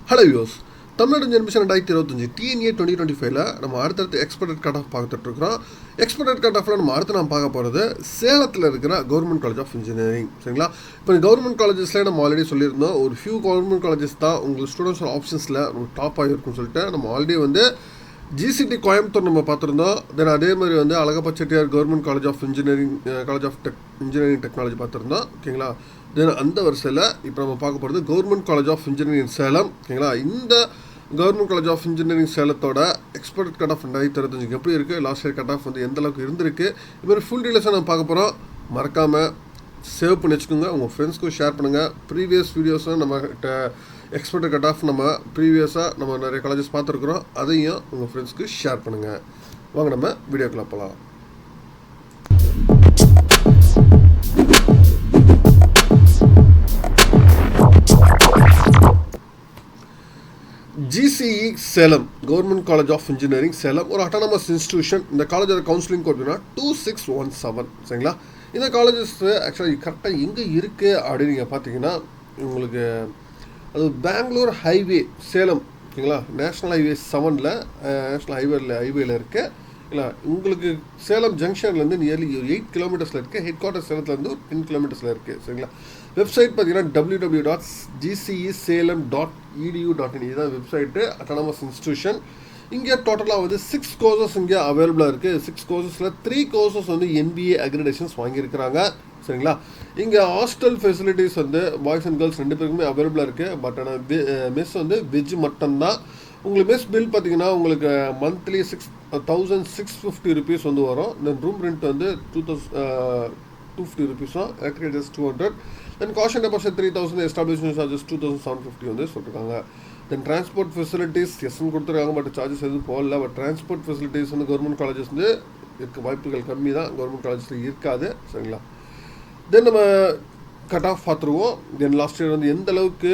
Hello use Tamil Nadu admission 2025 DNA 2025 நம்ம அடுத்தடுத்து expert cut of பார்த்துட்டு இருக்கிறோம். எக்ஸ்பர்ட் கட் ஆஃபில் நம்ம அடுத்து பார்க்க போகிறது சேலத்தில் இருக்கிற கவர்மெண்ட் காலேஜ் ஆஃப் இன்ஜினியரிங். சரிங்களா, இப்போ கவர்மெண்ட் காலேஜஸில் நம்ம ஆல்ரெடி சொல்லியிருந்தோம், ஒரு ஃபியூ கவர்மெண்ட் காலேஜஸ் தான் உங்களுக்கு ஸ்டூடெண்ட்ஸ் ஆப்ஷன்ஸில் டாப் ஆகிருக்குன்னு சொல்லிட்டு நம்ம ஆல்ரெடி ஜிசிடி கோயம்புத்தூர் நம்ம பார்த்துருந்தோம். தென் அதே மாதிரி Alagappa Chettiar government college of engineering college of engineering technology பார்த்துருந்தோம். ஓகேங்களா, தென் அந்த வரிசையில் இப்போ நம்ம பார்க்க போகிறது government college of engineering Salem. ஓகேங்களா, இந்த கவர்மெண்ட் காலேஜ் ஆஃப் இன்ஜினியரிங் சேலத்தோட எக்ஸ்பர்ட் கட் ஆஃப் 2025 எப்படி இருக்குது, லாஸ்ட் இயர் கட் ஆஃப் எந்த அளவுக்கு இருந்திருக்கு, இது மாதிரி ஃபுல் டீடைல்ஸாக நம்ம பார்க்க போகிறோம். மறக்காமல் சேவ் பண்ணி வச்சுக்கோங்க, உங்கள் ஃப்ரெண்ட்ஸ்க்கும் ஷேர் பண்ணுங்கள். ப்ரீவியஸ் வீடியோஸும் நம்ம எக்ஸ்பர்ட் கட் ஆஃப் நம்ம ப்ரீவியஸாக நம்ம நிறைய காலேஜஸ் பார்த்துருக்குறோம், அதையும் உங்கள் ஃப்ரெண்ட்ஸ்க்கு ஷேர் பண்ணுங்கள். வாங்க நம்ம வீடியோக்குள்ள போகலாம். GCE Salem government college of engineering Salem ஒரு அட்டானமஸ் இன்ஸ்டியூஷன். இந்த காலேஜோட கவுன்சிலிங் கோட் 2617. சரிங்களா, இந்த காலேஜஸ் ஆக்சுவலாக கரெக்டாக எங்கே இருக்குது அப்படின்னு நீங்கள் பார்த்தீங்கன்னா, உங்களுக்கு அது பெங்களூர் ஹைவே சேலம். ஓகேங்களா, நேஷ்னல் ஹைவே 7ல் நேஷ்னல் ஹைவேல இருக்குது. இல்லை, உங்களுக்கு சேலம் ஜங்ஷன்லேருந்து நியர்லி 8 கிலோமீட்டர்ஸில் இருக்குது. ஹெட் குவார்ட்டர் சேலத்துலேருந்து ஒரு 10 கிலோமீட்டர்ஸில் இருக்குது. சரிங்களா, வெப்சைட் பார்த்தீங்கன்னா www.gceselem.edu.in. இதுதான் வெப்சைட்டு, அட்டானமஸ் இன்ஸ்டியூஷன். இங்கே டோட்டலாக 6 கோர்சஸ் இங்கே அவைலபிளாக இருக்குது. 6 கோர்சஸில் 3 கோர்சஸ் NBA அக்ரிடேஷன்ஸ் வாங்கியிருக்கிறாங்க. சரிங்களா, இங்கே hostel facilities boys and girls 2 பேருக்குமே அவைலபிளாக இருக்குது. பட் ஆனால் மெஸ் வெஜ் மட்டும்தான். உங்களுக்கு மெஸ் பில் பார்த்தீங்கன்னா உங்களுக்கு மந்த்லி 6,650 rupees வரும். தென் ரூம் ரெண்ட் 250 rupees தான். Electric charges 200. தென் காஷன் டெபாசிட் 3,000. எஸ்டாப்ளிஷ்மெண்ட் சார்ஜஸ் 2,750 சொல்லியிருக்காங்க. தென் டிரான்ஸ்போர்ட் ஃபெசிலிட்டிஸ் எஸ்ன்னு கொடுத்துருக்காங்க, பட் சார்ஜஸ் எதுவும் போகல. But transport facilities government colleges இருக்க வாய்ப்புகள் கம்மி தான், கவர்மெண்ட் காலேஜஸில் இருக்காது. சரிங்களா, தென் நம்ம கட் ஆஃப் பார்த்துருவோம். தென் லாஸ்ட் இயர் எந்த அளவுக்கு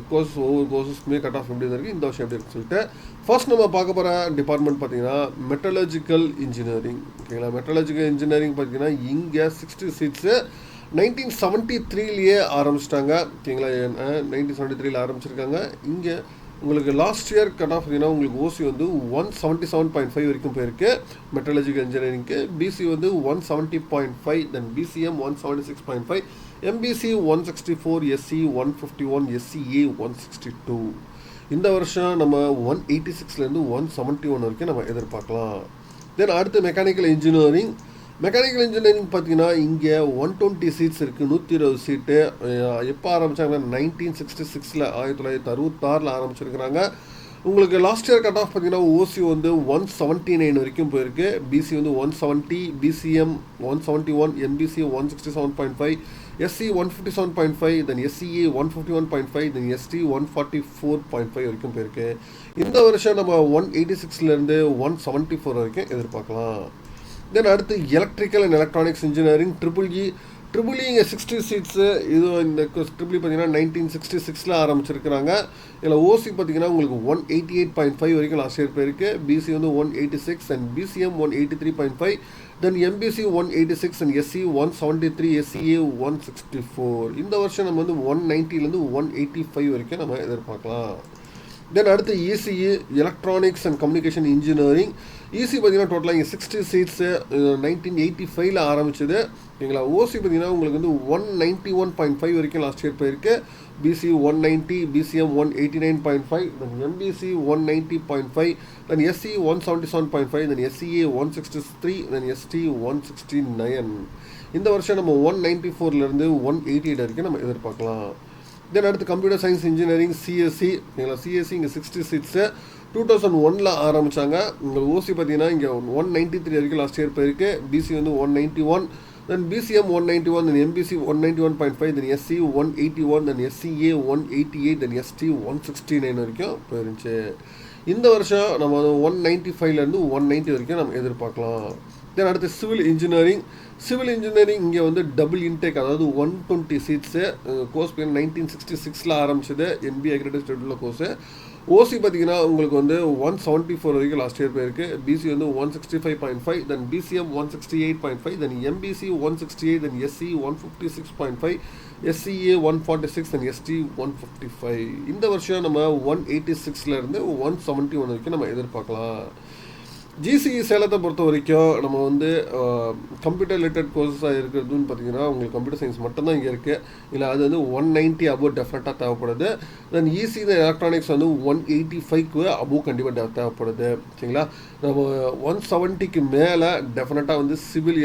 கோர்ஸ் ஒவ்வொரு கோர்ஸஸ்க்குமே கட் ஆஃப் எப்படி இருக்குது, இந்த வருஷம் எப்படி இருக்குன்னு சொல்லிட்டு ஃபர்ஸ்ட் நம்ம பார்க்க போகிற டிபார்ட்மெண்ட் பார்த்தீங்கன்னா மெட்டலர்ஜிக்கல் இன்ஜினியரிங். ஓகேங்களா, மெட்டலர்ஜிக்கல் இன்ஜினியரிங் பார்த்தீங்கன்னா இங்கே 60 சீட்ஸு 1973லேயே ஆரம்பிச்சிட்டாங்க. ஓகேங்களா, 1973ல் ஆரம்பிச்சிருக்காங்க. இங்கே உங்களுக்கு லாஸ்ட் இயர் கட் ஆஃப் பார்த்தீங்கன்னா உங்களுக்கு ஓசி 177.5 வரைக்கும் போயிருக்கு மெட்டலர்ஜிக்கல் இன்ஜினியரிங்க்கு. BC 170.5, then BCM 176.5, MBC 164, SC 151, SCA 162. இந்த வருஷம் நம்ம 186லேருந்து 171 வரைக்கும் நம்ம எதிர்பார்க்கலாம். தென் அடுத்து மெக்கானிக்கல் இன்ஜினியரிங். மெக்கானிக்கல் இன்ஜினியரிங் பார்த்தீங்கன்னா இங்கே 120 சீட்ஸ் இருக்குது, 120 சீட்டு. எப்போ ஆரம்பித்தாங்கன்னா 1966 1966 ஆரம்பிச்சிருக்கிறாங்க. உங்களுக்கு லாஸ்ட் இயர் கட் ஆஃப் பார்த்தீங்கன்னா ஓசி 179 வரைக்கும் போயிருக்கு. BC 170, BCM 171, MBC 167.5, SC 157.5, then SCA 151.5, then ST 144.5 வரைக்கும் போயிருக்கு. இந்த வருஷம் நம்ம 186லேருந்து 174 வரைக்கும் எதிர்பார்க்கலாம். தென் அடுத்து electrical and electronics engineering triple இங்கே 60 சீட்ஸு. இது இந்த ட்ரிபிள் பார்த்தீங்கன்னா 1966 ஆரம்பிச்சிருக்கிறாங்க. இதில் ஓசி பார்த்தீங்கன்னா உங்களுக்கு 188.5 வரைக்கும் லாஸ்ட் இயர் போயிருக்கு. BC 186 and BCM 183.5, then MBC 186 and SC 173, SCA 164. இந்த வருஷம் நம்ம 190லேருந்து 185 வரைக்கும் நம்ம எதிர்பார்க்கலாம். தென் அடுத்து ECE electronics and communication engineering. EC பார்த்தீங்கன்னா டோட்டலாக இங்கே 60 சீட்ஸு 1985 ஆரம்பிச்சது. ஓகேங்களா, ஓசி பார்த்தீங்கன்னா உங்களுக்கு 191.5 வரைக்கும் லாஸ்ட் இயர் போயிருக்கு. BC 190, BCM 189.5, then MBC 190.5, then SC 177.5, then SCA 163, then ST 169. இந்த வருஷம் நம்ம 194லேருந்து 188 வரைக்கும் நம்ம எதிர்பார்க்கலாம். தென் அடுத்து computer science engineering CSC. CSC இங்கே 60 சீட்ஸு 2001 ஆரம்பித்தாங்க. உங்கள் ஓசி பார்த்தீங்கன்னா இங்கே 193 வரைக்கும் லாஸ்ட் இயர் போயிருக்கு. BC 191, then BCM 191, then MBC 191.5, then SC 181, then SCA 188, then ST 169 வரைக்கும் போயிருந்துச்சு. இந்த வருஷம் நம்ம 195லேருந்து 190 வரைக்கும் நம்ம எதிர்பார்க்கலாம். தென் அடுத்து சிவில் இன்ஜினியரிங் இங்கே வந்து டபுள் இன்டேக், அதாவது 120 சீட்ஸு. கோர்ஸ் பேர் 1966 ஆரம்பிச்சது, என்பிஏ அக்ரெடிட்டட் உள்ள கோர்ஸு. ஓசி பார்த்தீங்கன்னா உங்களுக்கு வந்து 174 வரைக்கும் லாஸ்ட் இயர் போயிருக்கு. பிசி வந்து 165.5, then BCM 168.5, then MBC 168, then SC 156.5, SCA 146, then ST 155. இந்த வருஷம் நம்ம 186லேருந்து 171 வரைக்கும் நம்ம எதிர்பார்க்கலாம். ஜிசிஇ சேலத்தை பொறுத்த வரைக்கும் நம்ம வந்து கம்ப்யூட்டர் ரிலேட்டட் கோர்ஸஸாக இருக்கிறதுன்னு பார்த்தீங்கன்னா உங்களுக்கு கம்ப்யூட்டர் சயின்ஸ் மட்டும்தான் இங்கே இருக்குது. இல்லை அது வந்து 190 அபோவ் டெஃபினட்டாக தேவைப்படுது. தென் ஈஸி எலக்ட்ரானிக்ஸ் வந்து 185க்கு அபோவ் கண்டிப்பாக தேவைப்படுது. சரிங்களா, நம்ம 170க்கு மேலே டெஃபினட்டாக வந்து சிவில்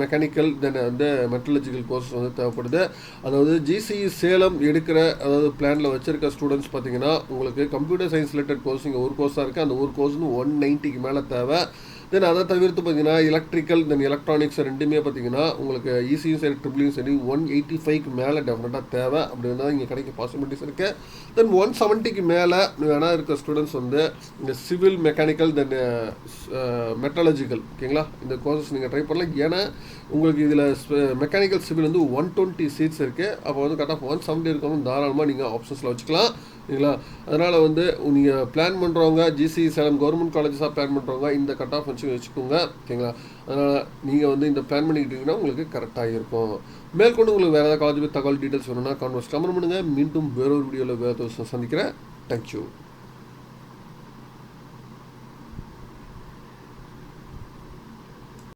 மெக்கானிக்கல் தென் வந்து மெட்டலஜிக்கல் கோர்ஸஸ் வந்து தேவைப்படுது. அதாவது ஜிசிஇ சேலம் எடுக்கிற அதாவது பிளானில் வச்சுருக்க ஸ்டூடெண்ட்ஸ் பார்த்தீங்கன்னா உங்களுக்கு கம்ப்யூட்டர் சயின்ஸ் ரிலேட்டட் கோர்ஸ் இங்கே ஒரு கோர்ஸாக இருக்குது. அந்த ஒரு கோர்ஸ் வந்து 190க்கு மேலே தேவை. தென் அதை தவிர்த்து பார்த்தீங்கன்னா எலக்ட்ரிக்கல் தென் எலக்ட்ரானிக்ஸ் ரெண்டுமே பார்த்தீங்கன்னா உங்களுக்கு ஈஸியும் சரி ட்ரிபிளையும் சரி 185க்கு மேலே டெஃபினட்டாக தேவை. அப்படின்னா இங்கே கிடைக்க பாசிபிலிட்டிஸ் இருக்குது. தென் 170க்கு மேலே வேணால் இருக்க ஸ்டூடெண்ட்ஸ் வந்து இந்த சிவில் மெக்கானிக்கல் தென் மெட்டலஜிக்கல் ஓகேங்களா இந்த கோர்சஸ் நீங்கள் ட்ரை பண்ணலாம். ஏன்னா உங்களுக்கு இதில் மெக்கானிக்கல் சிவில் வந்து 120 சீட்ஸ் இருக்குது. அப்போ வந்து கட் ஆஃப் 170 இருக்கணும், தாராளமாக நீங்கள் ஆப்ஷன்ஸில் வச்சுக்கலாம். சரிங்களா, அதனால் வந்து நீங்கள் பிளான் பண்ணுறவங்க ஜிசிஇ சேலம் கவர்மெண்ட் காலேஜஸாக பிளான் பண்ணுறவங்க இந்த கட் ஆஃப் வச்சுக்கோங்க. ஓகேங்களா, அதனால் நீங்கள் வந்து இந்த பிளான் பண்ணிக்கிட்டீங்கன்னா உங்களுக்கு கரெக்டாக இருக்கும். மேற்கொண்டு உங்களுக்கு வேறு ஏதாவது காலேஜ் தகவல் டீட்டெயில்ஸ் வேணும்னா கான்வர்ஸ் கமெண்ட் பண்ணுங்கள். மீண்டும் வேறொரு வீடியோவில் வேறு சந்திக்கிறேன். தேங்க்யூ.